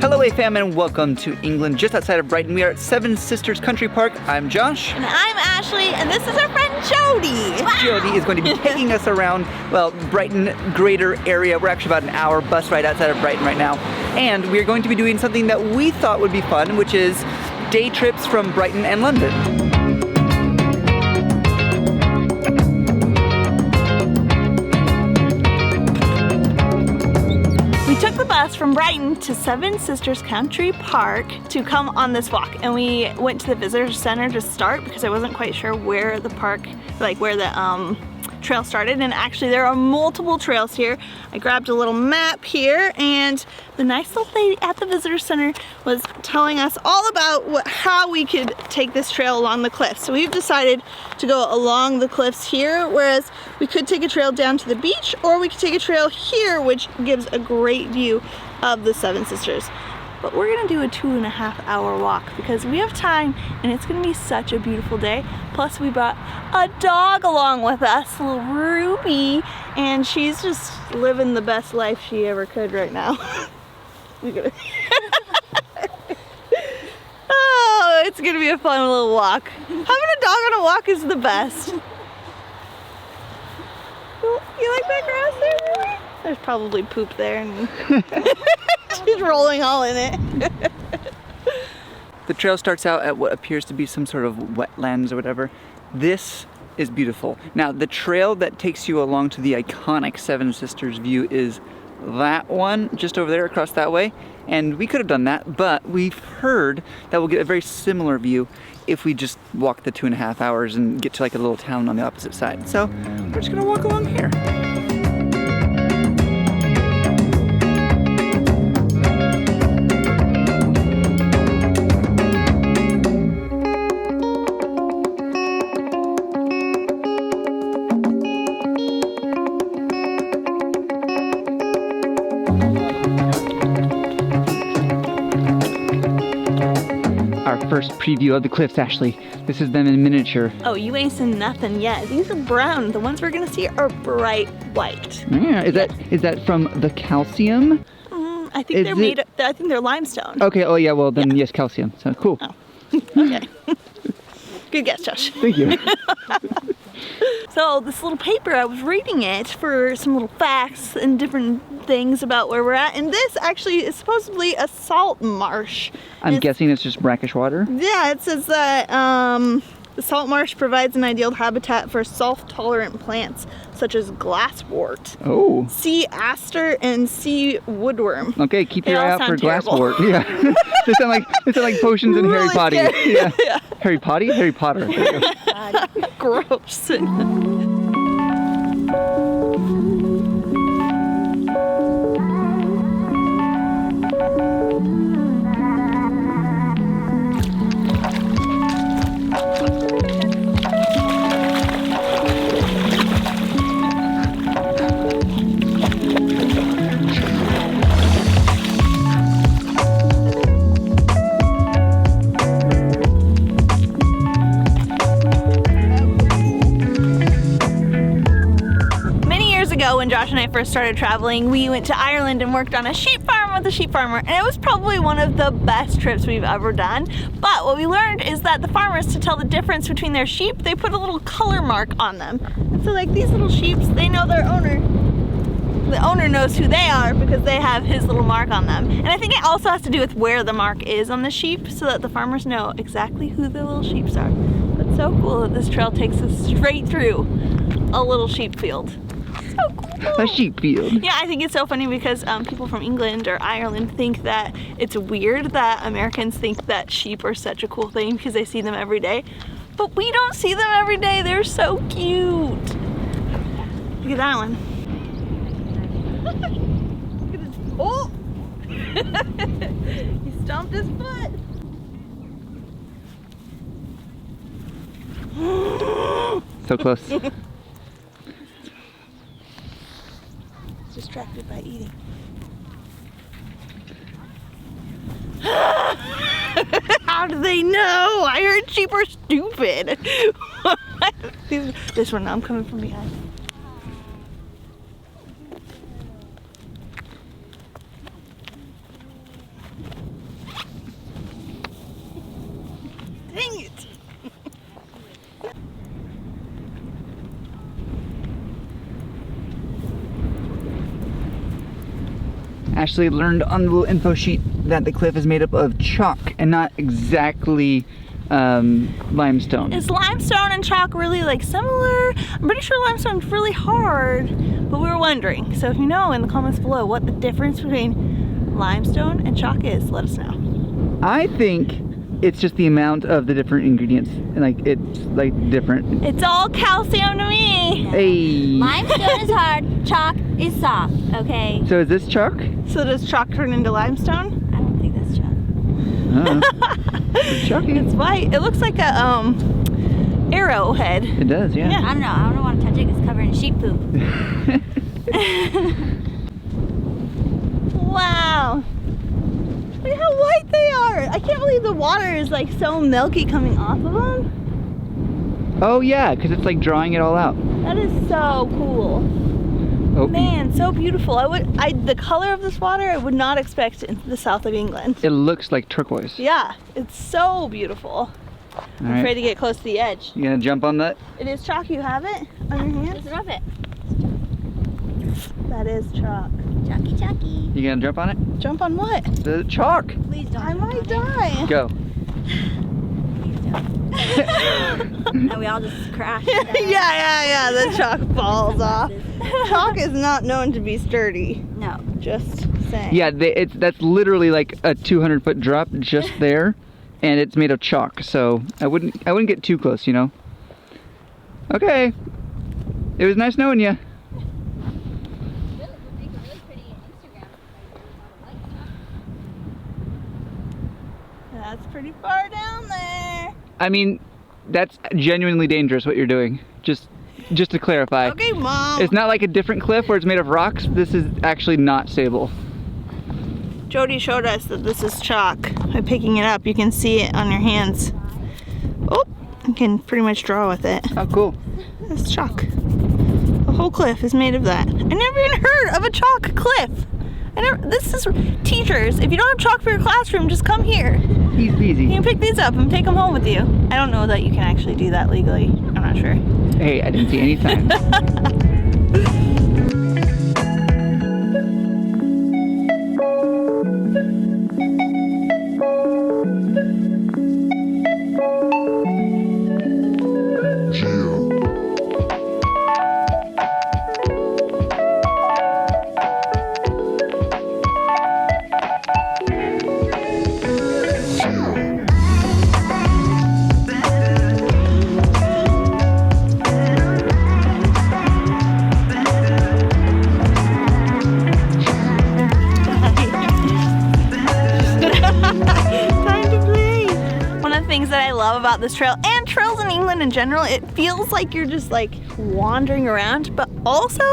Hello fam and welcome to England, just outside of Brighton. We are at Seven Sisters Country Park. I'm Josh. And I'm Ashley, and this is our friend Jody. Jody is going to be taking us around, well, Brighton greater area. We're actually about an hour bus ride outside of Brighton right now. And we're going to be doing something that we thought would be fun, which is day trips from Brighton and London. We took the bus from Brighton to Seven Sisters Country Park to come on this walk, and we went to the visitor center to start because I wasn't quite sure where the park, like where the trail started, and actually there are multiple trails here. I grabbed a little map here, and the nice little lady at the visitor center was telling us all about how we could take this trail along the cliffs. So we've decided to go along the cliffs here, whereas we could take a trail down to the beach, or we could take a trail here, which gives a great view of the Seven Sisters. But we're gonna do a 2.5 hour walk because we have time and it's gonna be such a beautiful day. Plus we brought a dog along with us, little Ruby, and she's just living the best life she ever could right now. Oh, it's gonna be a fun little walk. Having a dog on a walk is the best. You like that grass there, Ruby? There's probably poop there. And she's rolling all in it. The trail starts out at what appears to be some sort of wetlands or whatever. This is beautiful. Now, the trail that takes you along to the iconic Seven Sisters view is that one just over there across that way. And we could have done that, but we've heard that we'll get a very similar view if we just walk the 2.5 hours and get to like a little town on the opposite side. So we're just gonna walk along here. First preview of the cliffs, Ashley. This is them in miniature. Oh, you ain't seen nothing yet. These are brown. The ones we're gonna see are bright white. Yeah, is that from the calcium? I think they're made. I think they're limestone. Okay. Oh yeah. Well then, yes, calcium. So cool. Oh. Okay. Good guess, Josh. Thank you. So this little paper, I was reading it for some little facts and different things about where we're at, and this actually is supposedly a salt marsh. I'm guessing it's just brackish water? Yeah, it says that the salt marsh provides an ideal habitat for salt-tolerant plants such as glasswort, sea aster, and sea woodworm. Okay, keep your eye out for glasswort. Yeah, they sound like potions in really Harry Potter. Yeah. Yeah. Harry Potter? Harry Potter. Gross. When Josh and I first started traveling, we went to Ireland and worked on a sheep farm with a sheep farmer, and it was probably one of the best trips we've ever done. But what we learned is that the farmers, to tell the difference between their sheep, they put a little color mark on them. So like these little sheeps, they know their owner. The owner knows who they are because they have his little mark on them. And I think it also has to do with where the mark is on the sheep so that the farmers know exactly who the little sheeps are. But it's so cool that this trail takes us straight through a little sheep field. So cool. A sheep field. Yeah, I think it's so funny because people from England or Ireland think that it's weird that Americans think that sheep are such a cool thing because they see them every day. But we don't see them every day. They're so cute. Look at that one. Look at his, oh! He stomped his foot. So close. Distracted by eating. How do they know? I heard sheep are stupid. This one, I'm coming from behind. Ashley learned on the little info sheet that the cliff is made up of chalk and not exactly limestone. Is limestone and chalk really like similar? I'm pretty sure limestone's really hard, but we were wondering. So if you know in the comments below what the difference between limestone and chalk is, let us know. I think it's just the amount of the different ingredients, and like it's like different. It's all calcium to me. Hey. Limestone is hard, chalk is soft, okay? So is this chalk? So does chalk turn into limestone? I don't think that's chalk. It's chalky. It's white. It looks like a arrowhead. It does, yeah. Yeah. I don't want to touch it, it's covered in sheep poop. Wow. Look how white they are. I can't believe the water is like so milky coming off of them. Oh yeah, because it's like drawing it all out. That is so cool. Oh. Man, so beautiful. The color of this water I would not expect in the south of England. It looks like turquoise. Yeah, it's so beautiful. I'm All afraid right. to get close to the edge. You gonna jump on that? It is chalk. You have it on your hands? Just rub it. That is chalk. Chalky, chalky. You gonna jump on it? Jump on what? The chalk. Please don't. I might die. Go. Please don't. And we all just crash. Yeah. The chalk falls off. Chalk is not known to be sturdy. No. Just saying. Yeah, that's literally like a 200-foot drop just there, and it's made of chalk. So I wouldn't get too close, you know. Okay. It was nice knowing you. That's pretty far down there. I mean, that's genuinely dangerous what you're doing. Just to clarify. Okay, Mom. It's not like a different cliff where it's made of rocks. This is actually not stable. Jody showed us that this is chalk. By picking it up, you can see it on your hands. Oh, you can pretty much draw with it. Oh, cool. It's chalk. The whole cliff is made of that. I never even heard of a chalk cliff. This is teachers. If you don't have chalk for your classroom, just come here. Easy You peasy. can pick these up and take them home with you. I don't know that you can actually do that legally. I'm not sure. Hey, I didn't see any signs. Time to play. One of the things that I love about this trail and trails in England in general, it feels like you're just like wandering around, but also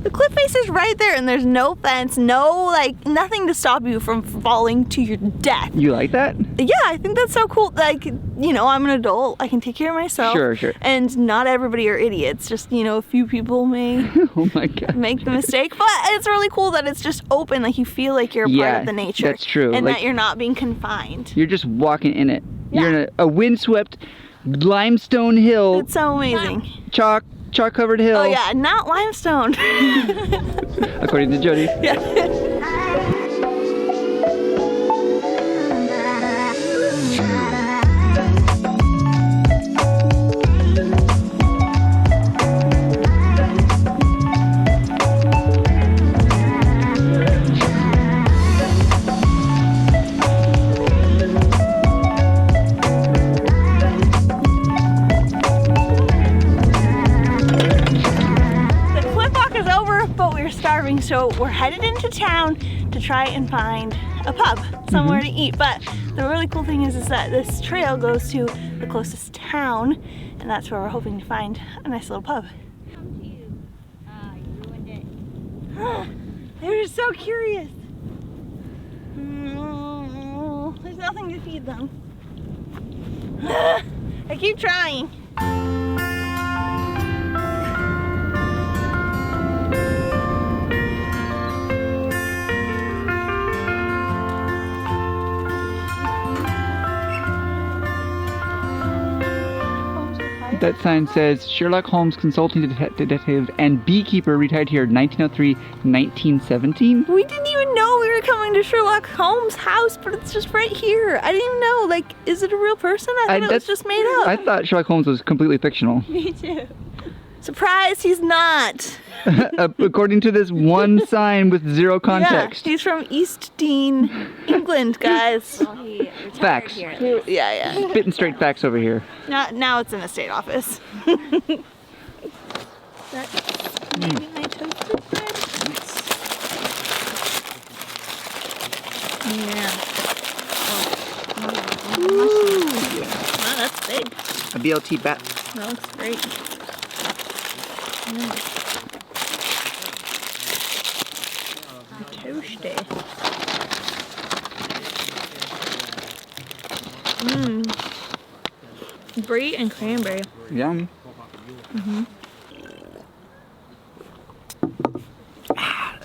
the cliff face is right there and there's no fence, nothing to stop you from falling to your death. You like that? Yeah, I think that's so cool. Like, you know, I'm an adult. I can take care of myself. Sure. And not everybody are idiots. Just, you know, a few people may Oh my god. make the mistake. But it's really cool that it's just open. Like, you feel like you're a part Yeah, of the nature. that's true. And Like- that you're not being confined. You're just walking in it. Yeah. You're in a windswept limestone hill, It's so amazing. chalk covered hill. Oh, yeah, not limestone. According to Jody. The cliff walk is over, but we're starving, so we're headed into town to try and find a pub, somewhere to eat. But the really cool thing is that this trail goes to the closest town, and that's where we're hoping to find a nice little pub. You ruined it. They're just so curious. There's nothing to feed them. I keep trying. Homes are quiet. That sign says Sherlock Holmes consulting detective and beekeeper retired here 1903, 1917. We didn't even know we were coming to Sherlock Holmes' house, but it's just right here. I didn't even know, like, is it a real person? I thought it was just made up. I thought Sherlock Holmes was completely fictional. Me too. Surprise, he's not. According to this one sign with zero context. Yeah, he's from East Dean, England, guys. Well, he retired Facts. here at least. Yeah. Spitting straight facts over here. Now it's in the state office. That's maybe my toasted bread. Yeah. Ooh. Wow, that's big. A BLT bat. That looks great. Toasty. Brie and cranberry. Yum.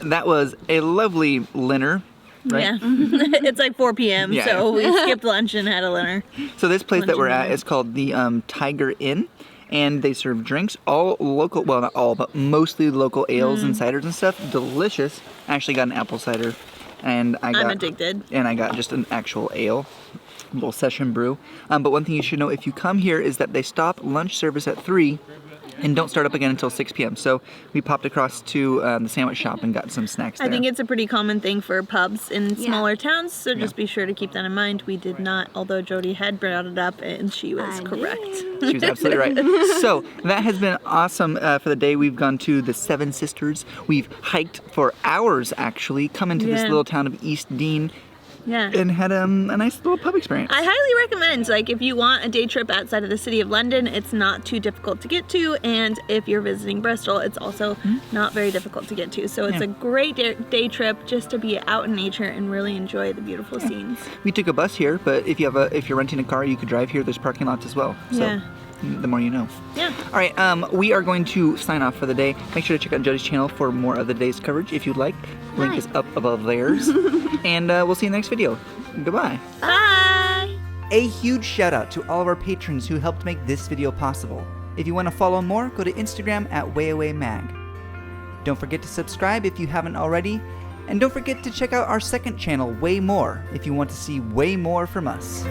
That was a lovely dinner, right? Yeah. It's like 4 p.m. Yeah. So we skipped lunch and had a dinner. So this place that we're Lunch and at is called the Tiger Inn, and they serve drinks, all local, well not all, but mostly local ales and ciders and stuff. Delicious. I actually got an apple cider, and I'm addicted. And I got just an actual ale, a little session brew. But one thing you should know if you come here is that they stop lunch service at 3 and don't start up again until 6 p.m. So we popped across to the sandwich shop and got some snacks there. I think it's a pretty common thing for pubs in smaller towns, so just be sure to keep that in mind. We did not, although Jody had brought it up, and she was correct. She was absolutely right. So that has been awesome for the day. We've gone to the Seven Sisters. We've hiked for hours, actually, come into this little town of East Dean. Yeah. And had a nice little pub experience. I highly recommend, like, if you want a day trip outside of the city of London, it's not too difficult to get to, and if you're visiting Bristol, it's also not very difficult to get to. So it's a great day trip just to be out in nature and really enjoy the beautiful scenes. We took a bus here, but if you're renting a car, you could drive here. There's parking lots as well. So the more you know. Yeah. All right, we are going to sign off for the day. Make sure to check out Jody's channel for more of the day's coverage if you'd like. Link is up above theirs. And we'll see you in the next video. Goodbye. Bye! A huge shout out to all of our patrons who helped make this video possible. If you want to follow more, go to Instagram at WayAwayMag. Don't forget to subscribe if you haven't already. And don't forget to check out our second channel, Way More, if you want to see way more from us.